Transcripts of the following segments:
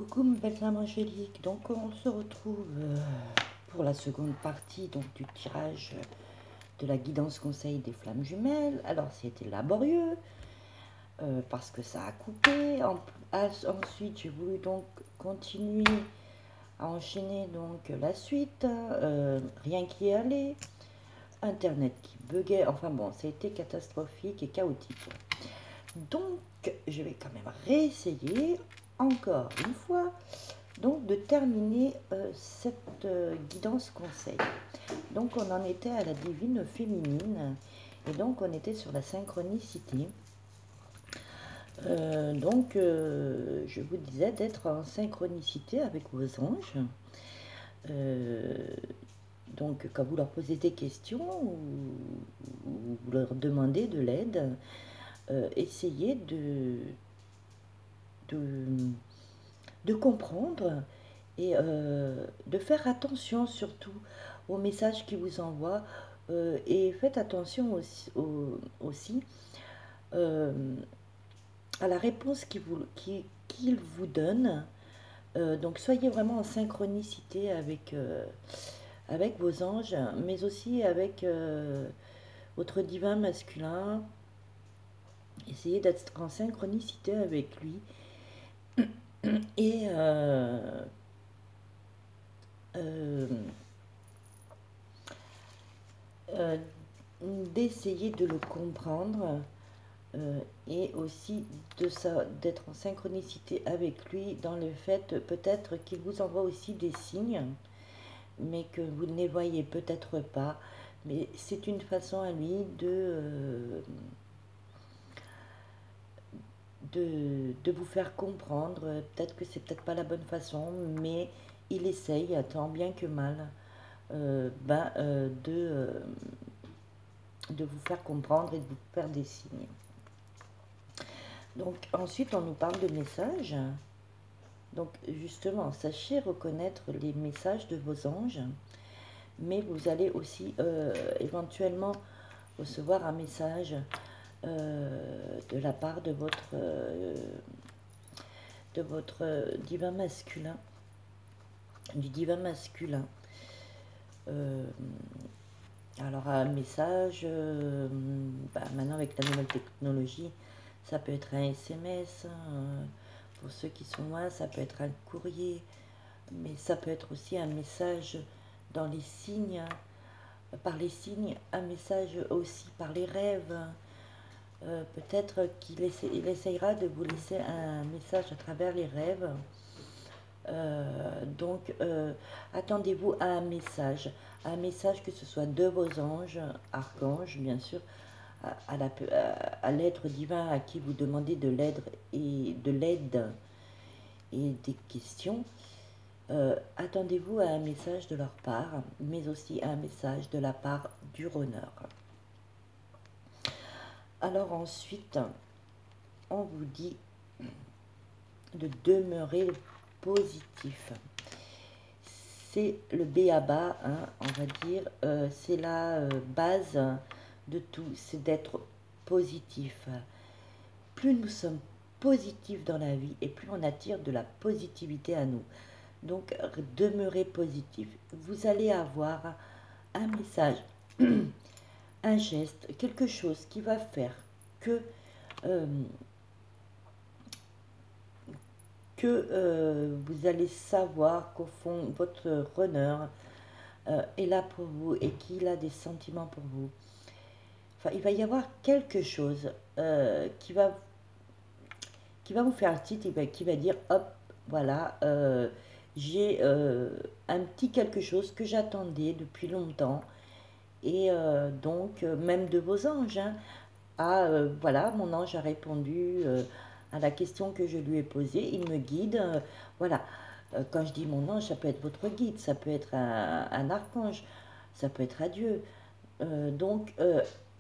Coucou ma belle flamme angélique, donc on se retrouve pour la seconde partie donc, du tirage de la guidance conseil des flammes jumelles. Alors c'était laborieux parce que ça a coupé. Ensuite j'ai voulu donc continuer à enchaîner donc la suite, rien qui est allé, internet qui buguait, enfin bon c'était catastrophique et chaotique. Donc je vais quand même réessayer encore une fois donc de terminer cette guidance conseil. Donc on en était à la divine féminine et donc on était sur la synchronicité. Je vous disais d'être en synchronicité avec vos anges. Donc quand vous leur posez des questions ou vous leur demandez de l'aide, essayez de comprendre et de faire attention surtout aux messages qu'ils vous envoient et faites attention aussi à la réponse qu'ils vous donnent. Donc soyez vraiment en synchronicité avec vos anges, mais aussi avec votre divin masculin. Essayez d'être en synchronicité avec lui et d'essayer de le comprendre et aussi d'être en synchronicité avec lui dans le fait peut-être qu'il vous envoie aussi des signes, mais que vous ne les voyez peut-être pas. Mais c'est une façon à lui de vous faire comprendre. Peut-être que c'est peut-être pas la bonne façon, mais il essaye, tant bien que mal, de vous faire comprendre et de vous faire des signes. Donc ensuite on nous parle de messages. Donc justement, sachez reconnaître les messages de vos anges, mais vous allez aussi éventuellement recevoir un message de la part de votre divin masculin, du divin masculin. Alors un message, maintenant avec la nouvelle technologie, ça peut être un SMS, pour ceux qui sont loin, ça peut être un courrier, mais ça peut être aussi un message dans les signes, par les signes, un message aussi par les rêves. Peut-être qu'il essayera de vous laisser un message à travers les rêves. Attendez-vous à un message que ce soit de vos anges, archanges bien sûr, à l'être divin à qui vous demandez de l'aide et des questions. Attendez-vous à un message de leur part, mais aussi à un message de la part du runner. Alors ensuite, on vous dit de demeurer positif. C'est le b.a.-ba, hein, on va dire, c'est la base de tout, c'est d'être positif. Plus nous sommes positifs dans la vie et plus on attire de la positivité à nous. Donc demeurez positif. Vous allez avoir un message, un geste, quelque chose qui va faire que vous allez savoir qu'au fond, votre runner est là pour vous et qu'il a des sentiments pour vous. Enfin, il va y avoir quelque chose qui va vous faire titre, qui va dire, hop, voilà, j'ai un petit quelque chose que j'attendais depuis longtemps. Et même de vos anges, hein, voilà, mon ange a répondu à la question que je lui ai posée, il me guide, voilà. Quand je dis mon ange, ça peut être votre guide, ça peut être un archange, ça peut être à Dieu.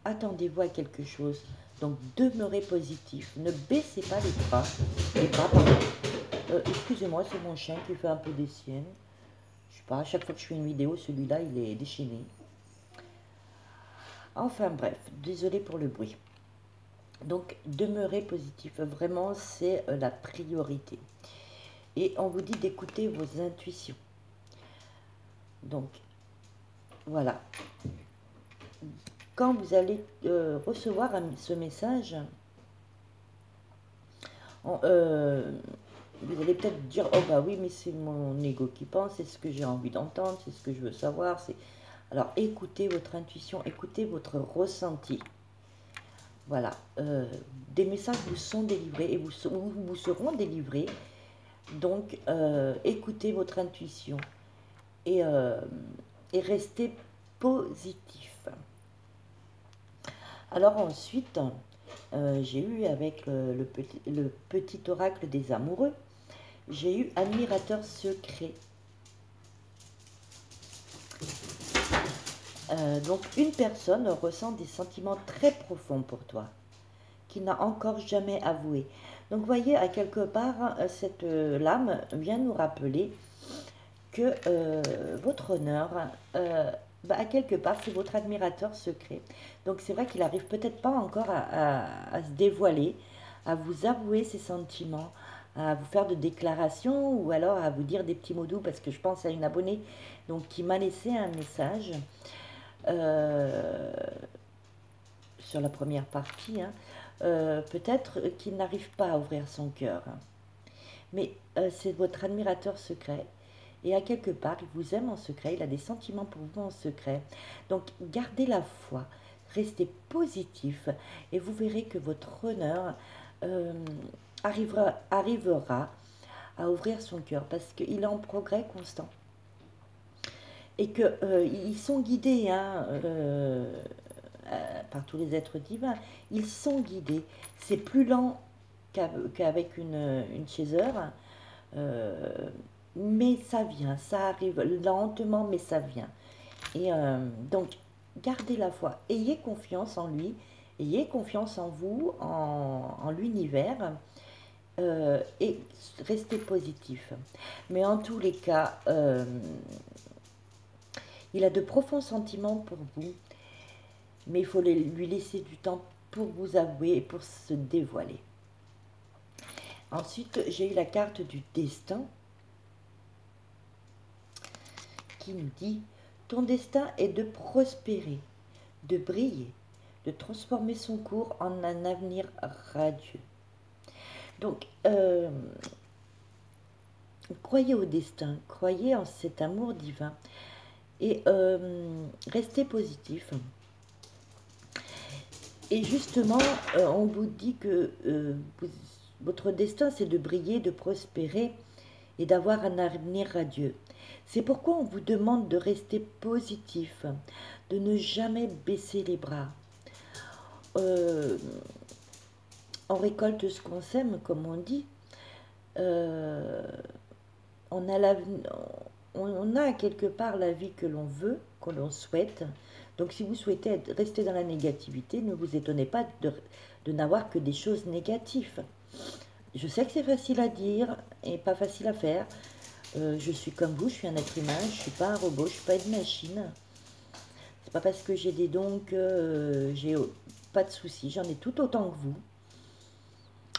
Attendez-vous à quelque chose. Donc, demeurez positif. Ne baissez pas les bras. Excusez-moi, c'est mon chien qui fait un peu des siennes. Je sais pas, à chaque fois que je fais une vidéo, celui-là, il est déchaîné. Enfin bref, désolé pour le bruit. Donc, demeurer positif, vraiment, c'est la priorité. Et on vous dit d'écouter vos intuitions. Donc, voilà. Quand vous allez recevoir ce message, vous allez peut-être dire, oh bah oui, mais c'est mon ego qui pense, c'est ce que j'ai envie d'entendre, c'est ce que je veux savoir. Alors, écoutez votre intuition, écoutez votre ressenti. Voilà. Des messages vous sont délivrés et vous seront délivrés. Donc, écoutez votre intuition et restez positif. Alors ensuite, j'ai eu avec le petit oracle des amoureux, j'ai eu admirateur secret. Donc une personne ressent des sentiments très profonds pour toi, qu'il n'a encore jamais avoué. Donc vous voyez, à quelque part, cette lame vient nous rappeler que votre honneur, à quelque part, c'est votre admirateur secret. Donc c'est vrai qu'il n'arrive peut-être pas encore à se dévoiler, à vous avouer ses sentiments, à vous faire de déclarations ou alors à vous dire des petits mots doux, parce que je pense à une abonnée donc, qui m'a laissé un message sur la première partie, hein, peut-être qu'il n'arrive pas à ouvrir son cœur. Mais c'est votre admirateur secret. Et à quelque part, il vous aime en secret, il a des sentiments pour vous en secret. Donc gardez la foi, restez positif et vous verrez que votre honneur arrivera à ouvrir son cœur parce qu'il est en progrès constant. Et qu'ils sont guidés par tous les êtres divins. Ils sont guidés. C'est plus lent qu'avec une chaser. Mais ça vient, ça arrive lentement, mais ça vient. Et donc, gardez la foi, ayez confiance en lui, ayez confiance en vous, en l'univers, et restez positif. Mais en tous les cas, il a de profonds sentiments pour vous, mais il faut lui laisser du temps pour vous avouer et pour se dévoiler. Ensuite, j'ai eu la carte du destin qui nous dit « Ton destin est de prospérer, de briller, de transformer son cours en un avenir radieux. » Donc, croyez au destin, croyez en cet amour divin et restez positif. Et justement, on vous dit que votre destin, c'est de briller, de prospérer et d'avoir un avenir radieux. C'est pourquoi on vous demande de rester positif, de ne jamais baisser les bras. On récolte ce qu'on sème, comme on dit. On a quelque part la vie que l'on veut, que l'on souhaite. Donc si vous souhaitez rester dans la négativité, ne vous étonnez pas de n'avoir que des choses négatives. Je sais que c'est facile à dire et pas facile à faire. Je suis comme vous, je suis un être humain, je ne suis pas un robot, je ne suis pas une machine. C'est pas parce que j'ai des dons que j'ai pas de soucis, j'en ai tout autant que vous.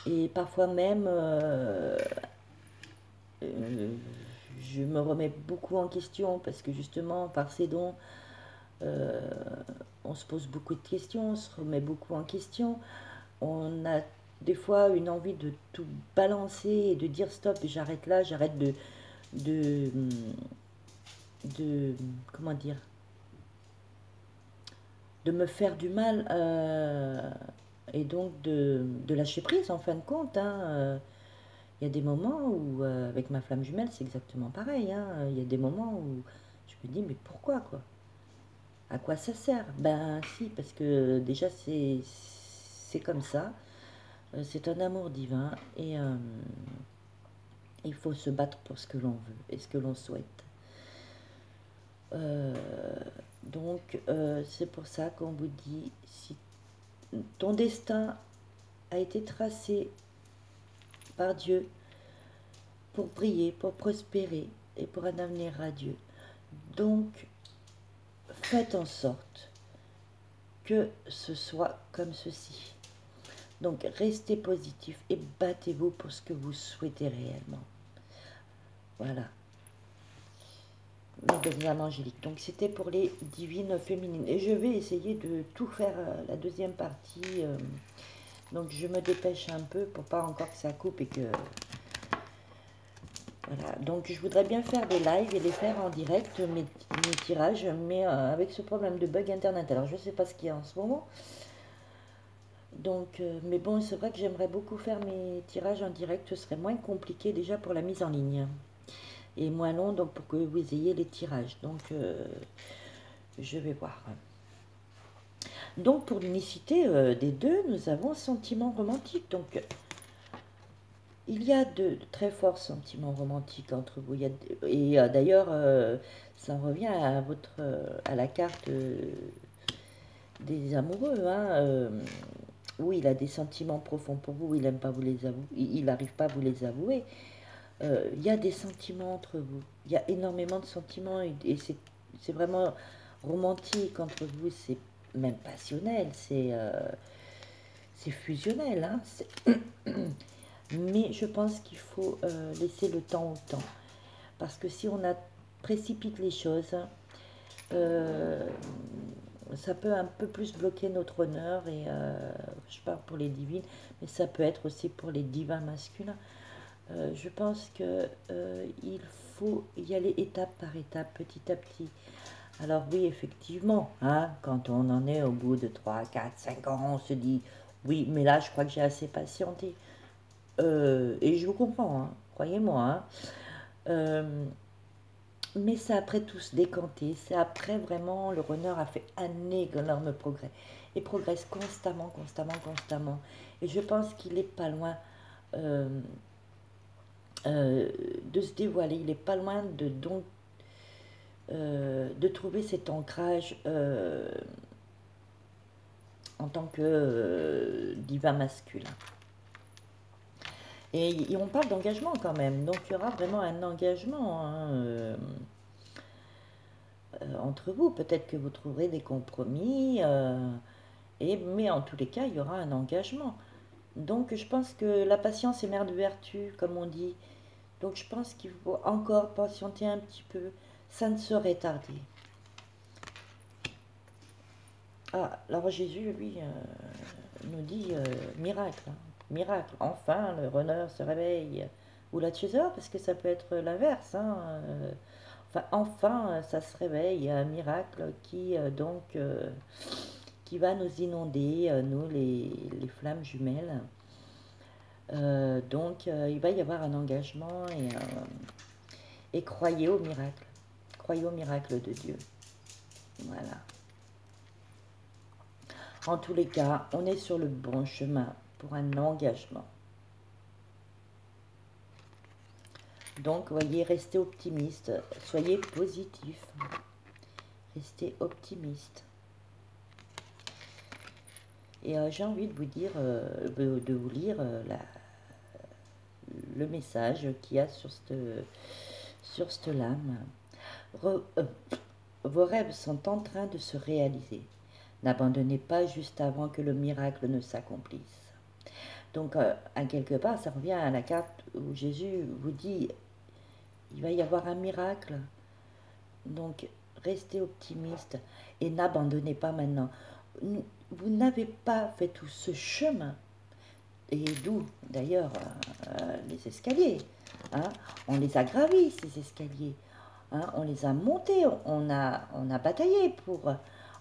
Et parfois même, je me remets beaucoup en question parce que justement, par ces dons, on se pose beaucoup de questions, on se remet beaucoup en question. On a des fois une envie de tout balancer et de dire stop, j'arrête là, j'arrête comment dire, de me faire du mal et donc de lâcher prise en fin de compte. Il y a des moments où, avec ma flamme jumelle, c'est exactement pareil. Il y a des moments où je me dis, mais pourquoi quoi? À quoi ça sert? Ben si, parce que déjà c'est comme ça. C'est un amour divin et il faut se battre pour ce que l'on veut et ce que l'on souhaite. Donc c'est pour ça qu'on vous dit, si ton destin a été tracé par Dieu pour briller, pour prospérer et pour un avenir radieux, donc faites en sorte que ce soit comme ceci. Donc restez positif et battez-vous pour ce que vous souhaitez réellement. Voilà. Les deux âmes angéliques. Donc c'était pour les divines féminines. Et je vais essayer de tout faire la deuxième partie. Donc je me dépêche un peu pour pas encore que ça coupe et que... Voilà. Donc je voudrais bien faire des lives et les faire en direct, mes tirages, mais avec ce problème de bug internet. Alors je sais pas ce qu'il y a en ce moment. Donc, mais bon, c'est vrai que j'aimerais beaucoup faire mes tirages en direct. Ce serait moins compliqué déjà pour la mise en ligne. Et moins long donc pour que vous ayez les tirages. Donc je vais voir. Donc pour l'unicité des deux, nous avons sentiment romantique. Donc il y a de très forts sentiments romantiques entre vous. Et d'ailleurs, ça revient à à la carte des amoureux. Hein, où il a des sentiments profonds pour vous, il n'aime pas vous les avouer, il n'arrive pas à vous les avouer. Il y a des sentiments entre vous. Il y a énormément de sentiments et c'est vraiment romantique entre vous. C'est même passionnel, c'est fusionnel. Hein, mais je pense qu'il faut laisser le temps au temps. Parce que si on précipite les choses, ça peut un peu plus bloquer notre honneur. Et je parle pour les divines, mais ça peut être aussi pour les divins masculins. Je pense que il faut y aller étape par étape, petit à petit. Alors oui, effectivement, hein, quand on en est au bout de 3, 4, 5 ans, on se dit, oui, mais là, je crois que j'ai assez patienté. Et je vous comprends, hein, croyez-moi. Hein. Mais c'est après tout se décanter, c'est après vraiment, le runner a fait un énorme progrès. Et progresse constamment, constamment, constamment. Et je pense qu'il n'est pas loin euh, de se dévoiler, il n'est pas loin de trouver cet ancrage en tant que divin masculin. Et on parle d'engagement quand même, donc il y aura vraiment un engagement hein, entre vous. Peut-être que vous trouverez des compromis, mais en tous les cas, il y aura un engagement. Donc je pense que la patience est mère de vertu, comme on dit. Donc je pense qu'il faut encore patienter un petit peu. Ça ne saurait tarder. Ah, alors Jésus, lui, nous dit miracle. Hein. Miracle. Enfin, le runner se réveille. Ou la chaser, parce que ça peut être l'inverse. Hein. Enfin, ça se réveille. Il y a un miracle qui va nous inonder, nous, les flammes jumelles. Il va y avoir un engagement et croyez au miracle. Croyez au miracle de Dieu. Voilà. En tous les cas, on est sur le bon chemin pour un engagement. Donc, voyez, restez optimiste, soyez positif, restez optimiste. Et j'ai envie de vous dire, de vous lire le message qu'il y a sur cette lame. Vos rêves sont en train de se réaliser. N'abandonnez pas juste avant que le miracle ne s'accomplisse. Donc, à quelque part, ça revient à la carte où Jésus vous dit, il va y avoir un miracle. Donc, restez optimiste et n'abandonnez pas maintenant. Vous n'avez pas fait tout ce chemin, et d'où d'ailleurs les escaliers. Hein, on les a gravis, ces escaliers. Hein, on les a montés, on a bataillé pour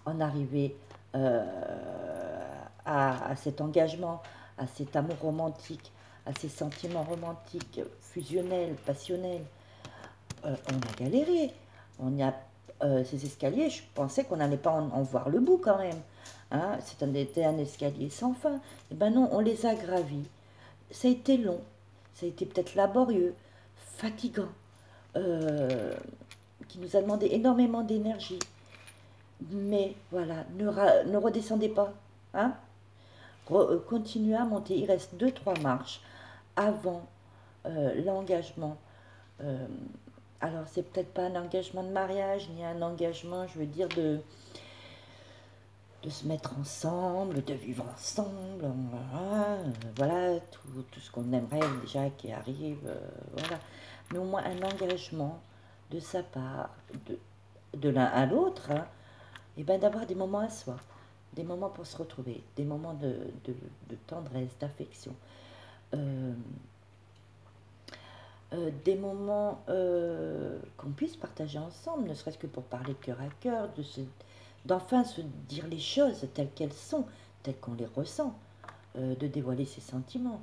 en arriver à cet engagement, à cet amour romantique, à ces sentiments romantiques, fusionnels, passionnels. On a galéré. Ces escaliers, je pensais qu'on n'allait pas en voir le bout quand même. Hein, c'était un escalier sans fin. Et ben non, on les a gravis. Ça a été long, ça a été peut-être laborieux, fatigant, qui nous a demandé énormément d'énergie. Mais voilà, ne redescendez pas. Hein, continuez à monter. Il reste 2-3 marches avant l'engagement. Alors, c'est peut-être pas un engagement de mariage, ni un engagement, je veux dire, de se mettre ensemble, de vivre ensemble, voilà tout ce qu'on aimerait déjà qui arrive, voilà. mais au moins un engagement de sa part, de l'un à l'autre, hein, et ben d'avoir des moments à soi, des moments pour se retrouver, des moments de tendresse, d'affection, euh, des moments qu'on puisse partager ensemble, ne serait-ce que pour parler de cœur à cœur, d'enfin se dire les choses telles qu'elles sont, telles qu'on les ressent, de dévoiler ses sentiments.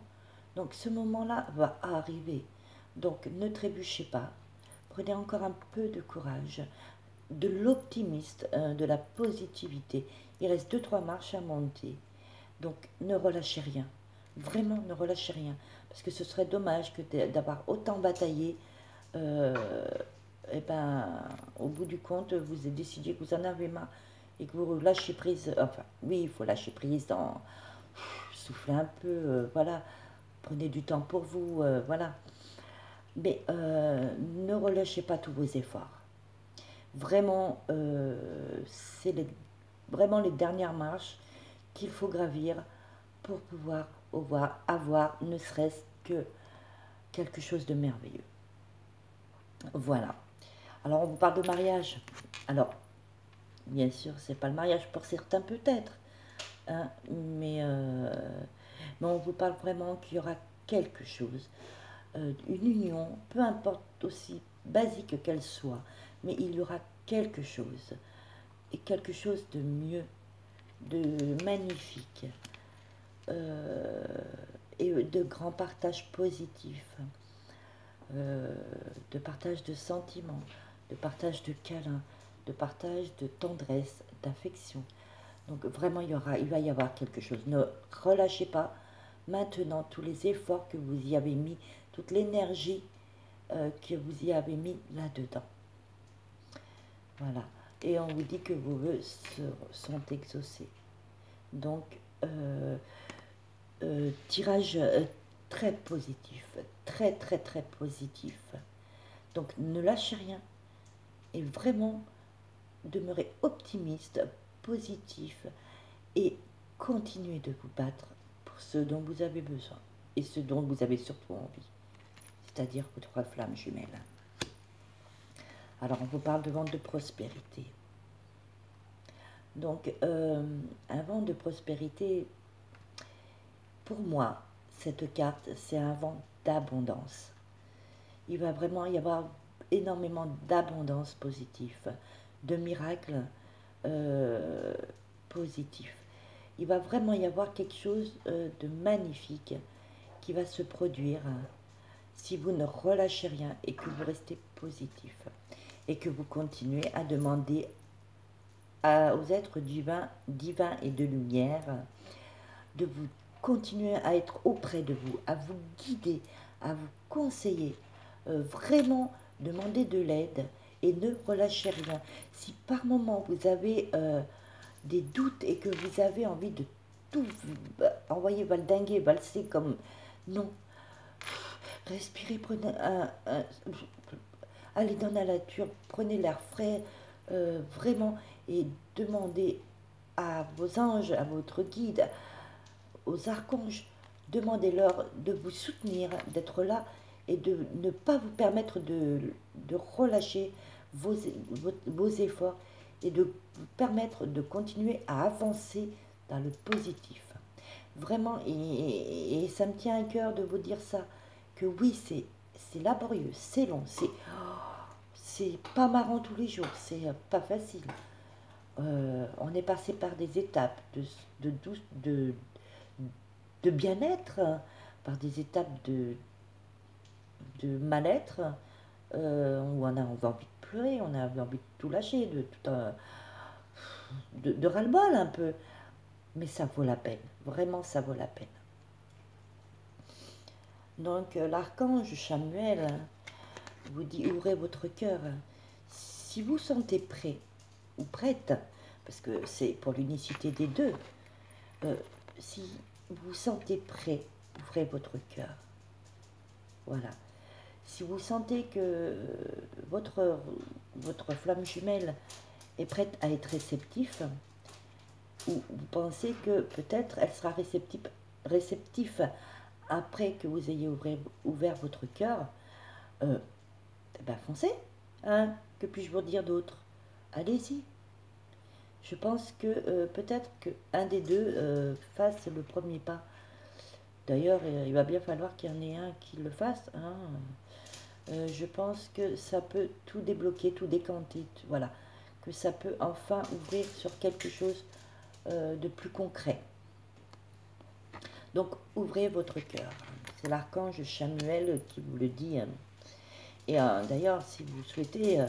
Donc ce moment-là va arriver. Donc ne trébuchez pas, prenez encore un peu de courage, de l'optimiste, de la positivité. Il reste deux trois marches à monter. Donc ne relâchez rien. Vraiment, ne relâchez rien. Parce que ce serait dommage que d'avoir autant bataillé, euh, et ben, au bout du compte, vous décidez que vous en avez marre et que vous lâchez prise. Enfin, oui, il faut lâcher prise dans. Souffler un peu, voilà. Prenez du temps pour vous, voilà. Mais ne relâchez pas tous vos efforts. Vraiment, c'est vraiment les dernières marches qu'il faut gravir pour pouvoir avoir ne serait-ce que quelque chose de merveilleux. Voilà. Alors on vous parle de mariage. Alors, bien sûr, c'est pas le mariage pour certains peut-être, hein, mais on vous parle vraiment qu'il y aura quelque chose, une union, peu importe aussi basique qu'elle soit, mais il y aura quelque chose, et quelque chose de mieux, de magnifique, euh, et de grands partages positifs, euh, de partage de sentiments, de partage de câlins, de partage de tendresse, d'affection. Donc vraiment, il va y avoir quelque chose. Ne relâchez pas maintenant tous les efforts que vous y avez mis, toute l'énergie que vous y avez mis là-dedans. Voilà. Et on vous dit que vos vœux sont exaucés. Donc, tirage très positif, très très très positif. Donc ne lâchez rien et vraiment demeurez optimiste, positif et continuez de vous battre pour ce dont vous avez besoin et ce dont vous avez surtout envie, c'est-à-dire vos trois flammes jumelles. Alors on vous parle de vent de prospérité. Donc un vent de prospérité, pour moi, cette carte, c'est un vent d'abondance. Il va vraiment y avoir énormément d'abondance positive, de miracles euh, positifs. Il va vraiment y avoir quelque chose de magnifique qui va se produire si vous ne relâchez rien et que vous restez positif et que vous continuez à demander aux êtres divins et de lumière de vous continuer à être auprès de vous, à vous guider, à vous conseiller, vraiment demander de l'aide et ne relâchez rien. Si par moment vous avez des doutes et que vous avez envie de tout envoyer valdinguer, valser comme... Non, respirez, prenez allez dans la nature, prenez l'air frais, vraiment, et demandez à vos anges, à votre guide, aux archanges, demandez-leur de vous soutenir, d'être là et de ne pas vous permettre de relâcher vos efforts et de vous permettre de continuer à avancer dans le positif. Vraiment, et ça me tient à cœur de vous dire ça, que oui, c'est laborieux, c'est long, c'est pas marrant tous les jours, c'est pas facile. On est passé par des étapes de, de bien-être, par des étapes de mal-être, où on a envie de pleurer, on a envie de tout lâcher, de ras-le-bol un peu. Mais ça vaut la peine, vraiment ça vaut la peine. Donc l'archange Chamuel vous dit ouvrez votre cœur. Si vous sentez prêt ou prête, parce que c'est pour l'unicité des deux, si vous sentez prêt, ouvrez votre cœur. Voilà. Si vous sentez que votre flamme jumelle est prête à être réceptive, ou vous pensez que peut-être elle sera réceptive après que vous ayez ouvert votre cœur, ben foncez, hein, que puis-je vous dire d'autre? Allez-y. Je pense que peut-être qu'un des deux fasse le premier pas. D'ailleurs, il va bien falloir qu'il y en ait un qui le fasse, hein. Je pense que ça peut tout débloquer, tout décanter, voilà. Que ça peut enfin ouvrir sur quelque chose de plus concret. Donc, ouvrez votre cœur. C'est l'archange Chamuel qui vous le dit. Et d'ailleurs, si vous souhaitez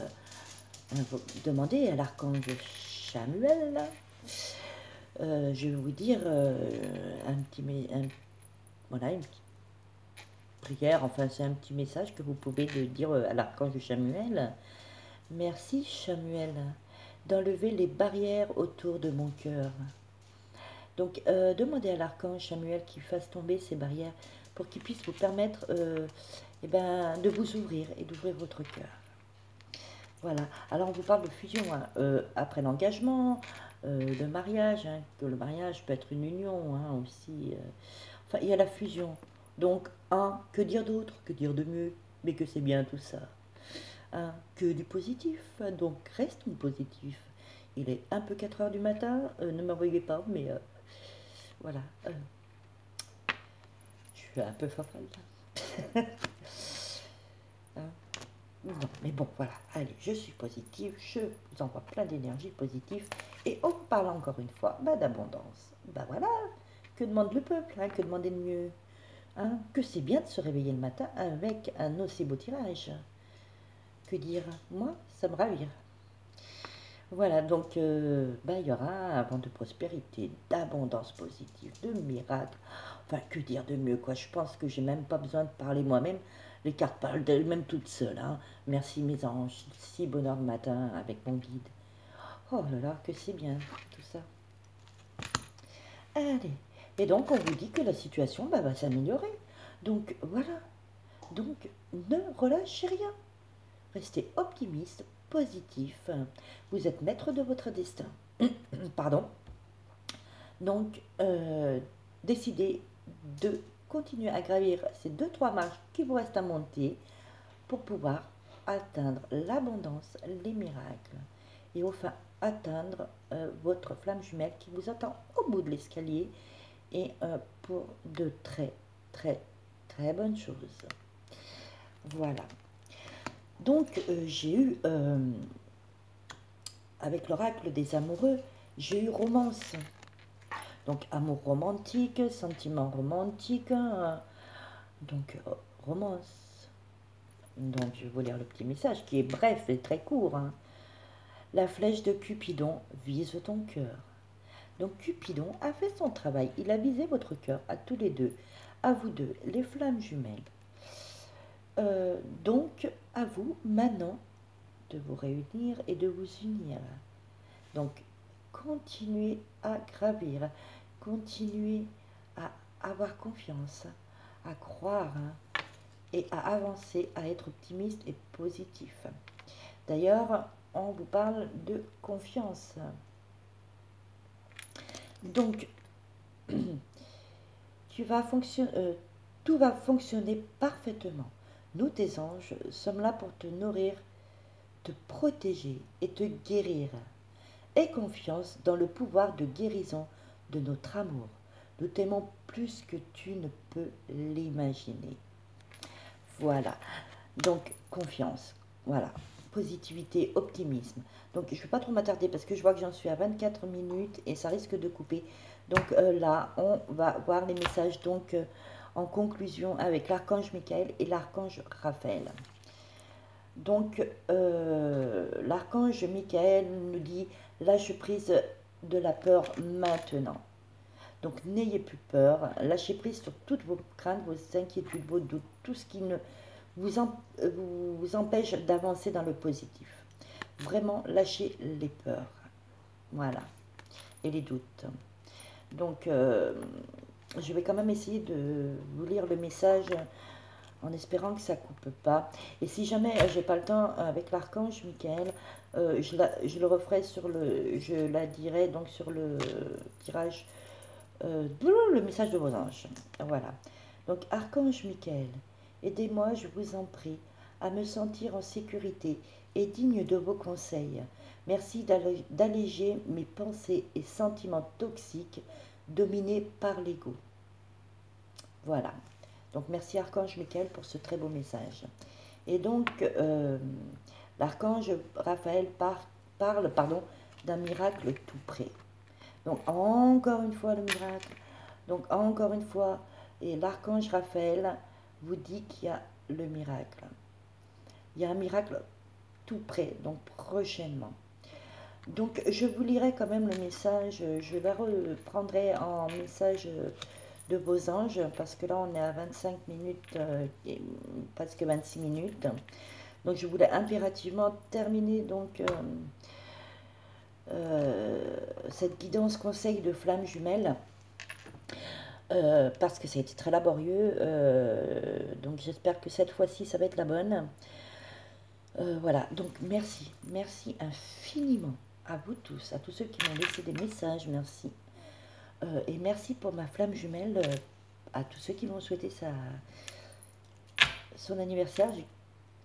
demander à l'archange Chamuel, je vais vous dire voilà, une petite prière, enfin c'est un petit message que vous pouvez dire à l'archange Chamuel. Merci Chamuel d'enlever les barrières autour de mon cœur. Donc demandez à l'archange Chamuel qu'il fasse tomber ces barrières pour qu'il puisse vous permettre de vous ouvrir et d'ouvrir votre cœur. Voilà, alors on vous parle de fusion, hein, après l'engagement, le mariage, hein, que le mariage peut être une union hein, aussi. Enfin, il y a la fusion. Donc, que dire d'autre, que dire de mieux, mais que c'est bien tout ça. Que du positif, donc restons positifs. Il est un peu 4 heures du matin, ne m'envoyez pas, mais voilà. Je suis un peu fofolle là. Non, mais bon, voilà, allez, je suis positive, je vous envoie plein d'énergie positive. Et on parle encore une fois d'abondance. Voilà, que demande le peuple, hein, que demander de mieux hein, que c'est bien de se réveiller le matin avec un aussi beau tirage. Que dire? Moi, ça me ravire. Voilà, donc il y aura un vent de prospérité, d'abondance positive, de miracles. Enfin, que dire de mieux, quoi. Je pense que j'ai même pas besoin de parler moi-même. Les cartes parlent d'elles-mêmes toutes seules. Hein. Merci mes anges, si bonheur le matin avec mon guide. Oh là là, que c'est bien tout ça. Allez, et donc on vous dit que la situation va s'améliorer. Donc voilà, donc ne relâchez rien. Restez optimiste, positif. Vous êtes maître de votre destin. Pardon. Donc, décidez de continuer à gravir ces 2-3 marches qui vous restent à monter pour pouvoir atteindre l'abondance, les miracles et enfin atteindre votre flamme jumelle qui vous attend au bout de l'escalier et pour de très très très bonnes choses. Voilà. Donc j'ai eu, avec l'oracle des amoureux, j'ai eu romance. Donc amour romantique, sentiment romantique, donc romance. Donc je vais vous lire le petit message qui est bref et très court. Hein. La flèche de Cupidon vise ton cœur. Donc Cupidon a fait son travail, il a visé votre cœur à tous les deux, à vous deux, les flammes jumelles. Donc à vous maintenant de vous réunir et de vous unir. Donc continuez à gravir, continuez à avoir confiance, à croire et à avancer, à être optimiste et positif. D'ailleurs, on vous parle de confiance. Donc, tout va fonctionner parfaitement. Nous, tes anges, sommes là pour te nourrir, te protéger et te guérir. Aie confiance dans le pouvoir de guérison de notre amour. Nous t'aimons plus que tu ne peux l'imaginer. Voilà. Donc, confiance. Voilà. Positivité, optimisme. Donc, je ne vais pas trop m'attarder parce que je vois que j'en suis à 24 minutes et ça risque de couper. Donc là, on va voir les messages donc en conclusion avec l'archange Michael et l'archange Raphaël. Donc, l'archange Michael nous dit « Lâche prise de la peur maintenant ». Donc, n'ayez plus peur, lâchez prise sur toutes vos craintes, vos inquiétudes, vos doutes, tout ce qui ne vous empêche d'avancer dans le positif. Vraiment, lâchez les peurs. Voilà. Et les doutes. Donc, je vais quand même essayer de vous lire le message en espérant que ça ne coupe pas. Et si jamais j'ai pas le temps avec l'archange Michael, je le referai je la dirai donc sur le tirage, le message de vos anges. Voilà. Donc archange Michael, aidez-moi, je vous en prie, à me sentir en sécurité et digne de vos conseils. Merci d'alléger mes pensées et sentiments toxiques dominés par l'ego. Voilà. Donc merci Archange Michael pour ce très beau message. Et donc l'archange Raphaël parle d'un miracle tout près. Donc encore une fois le miracle. Donc encore une fois, et l'archange Raphaël vous dit qu'il y a le miracle. Il y a un miracle tout près, donc prochainement. Donc je vous lirai quand même le message, je le reprendrai en message de vos anges, parce que là on est à 25 minutes, et presque 26 minutes. Donc je voulais impérativement terminer donc cette guidance conseil de flammes jumelles, parce que ça a été très laborieux, donc j'espère que cette fois-ci ça va être la bonne. Voilà, donc merci infiniment à vous tous, à tous ceux qui m'ont laissé des messages, merci. Et merci pour ma flamme jumelle, à tous ceux qui m'ont souhaité son anniversaire. J'ai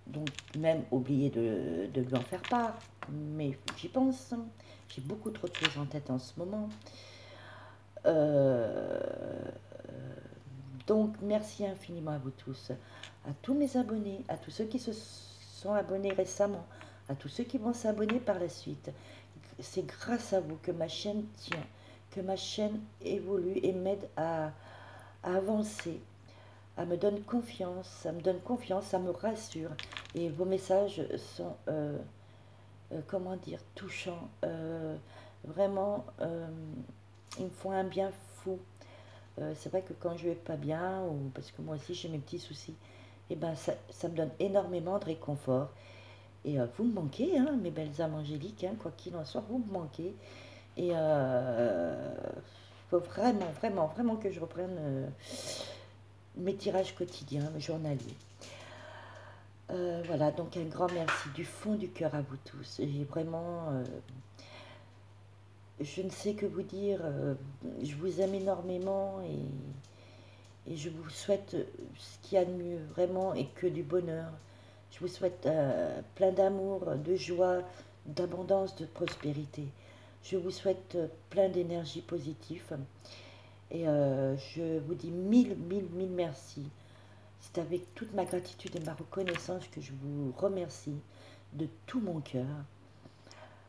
donc même oublié de lui en faire part, mais j'y pense. J'ai beaucoup trop de choses en tête en ce moment. Donc merci infiniment à vous tous, à tous mes abonnés, à tous ceux qui se sont abonnés récemment, à tous ceux qui vont s'abonner par la suite. C'est grâce à vous que ma chaîne tient, que ma chaîne évolue et m'aide à avancer, à me donner confiance, ça me donne confiance, ça me rassure. Et vos messages sont, comment dire, touchants, vraiment, ils me font un bien fou. C'est vrai que quand je vais pas bien, ou parce que moi aussi j'ai mes petits soucis, et ben ça me donne énormément de réconfort. Et vous me manquez, hein, mes belles âmes angéliques, hein, quoi qu'il en soit, vous me manquez. Et faut vraiment que je reprenne mes tirages quotidiens, mes journaliers. Voilà, donc un grand merci du fond du cœur à vous tous. J'ai vraiment, je ne sais que vous dire, je vous aime énormément et je vous souhaite ce qu'il y a de mieux, vraiment, et que du bonheur. Je vous souhaite plein d'amour, de joie, d'abondance, de prospérité. Je vous souhaite plein d'énergie positive. Et je vous dis mille merci. C'est avec toute ma gratitude et ma reconnaissance que je vous remercie de tout mon cœur.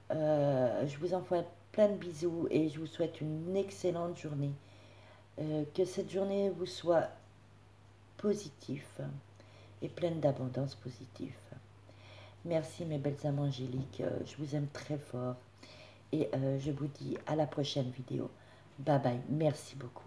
Je vous envoie plein de bisous et je vous souhaite une excellente journée. Que cette journée vous soit positive et pleine d'abondance positive. Merci mes belles âmes angéliques, je vous aime très fort et je vous dis à la prochaine vidéo. Bye bye, merci beaucoup.